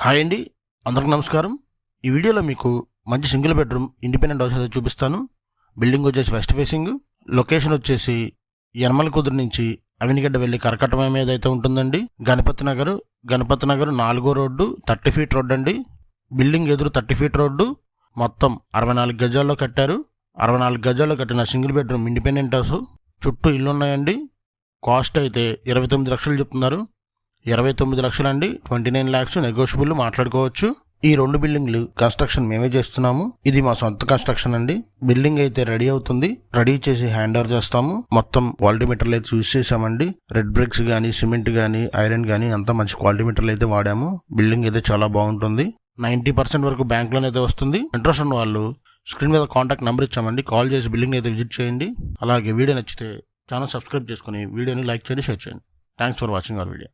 Hi అండి, అందరికి నమస్కారం. ఈ వీడియోలో మీకు మంచి సింగిల్ బెడ్రూమ్ ఇండిపెండెంట్ హౌస్ అయితే చూపిస్తాను. బిల్డింగ్ వచ్చేసి వెస్ట్ ఫేసింగ్, లొకేషన్ వచ్చేసి యనమల కుదురు నుంచి అవినిగడ్డ వెళ్ళి కరకట్టమ మీద అయితే ఉంటుందండి. గణపతి నగర్ 4వ రోడ్డు 30 ఫీట్ రోడ్డు అండి. బిల్డింగ్ ఎదురు 30 ఫీట్ రోడ్డు, మొత్తం 64 గజాల్లో కట్టారు. 64 గజాల్లో కట్టిన సింగిల్ బెడ్రూమ్ ఇండిపెండెంట్ హౌస్. చుట్టూ ఇల్లు ఉన్నాయండి. కాస్ట్ అయితే 29 లక్షలు చెప్తున్నారు. 29 లక్షలు అండి. 29 lakhs నెగోషియబుల్, మాట్లాడుకోవచ్చు. ఈ 2 బిల్డింగ్లు కన్స్ట్రక్షన్ మేమే చేస్తున్నాము. ఇది మా సొంత కన్స్ట్రక్షన్ అండి. బిల్డింగ్ అయితే రెడీ అవుతుంది. రెడీ చేసి హ్యాండ్ ఓవర్ చేస్తాము. మొత్తం క్వాలిటీ మెటీరియల్ అయితే యూజ్ చేసామండి. రెడ్ బ్రిక్స్ కానీ, సిమెంట్ కానీ, ఐరన్ కానీ అంతా మంచి క్వాలిటీ మెటీరియల్ అయితే వాడాము. బిల్డింగ్ అయితే చాలా బాగుంటుంది. 90% వరకు బ్యాంక్ లోన్ అయితే వస్తుంది. ఇంట్రెస్ట్ ఉన్న వాళ్ళు స్క్రీన్ మీద కాంటాక్ట్ నెంబర్ ఇచ్చామండి. కాల్ చేసి బిల్డింగ్ అయితే విజిట్ చేయండి. అలాగే వీడియో నచ్చితే ఛానల్ సబ్స్క్రైబ్ చేసుకుని వీడియోని లైక్ చేయండి, షేర్ చేయండి. Thanks for watching our video.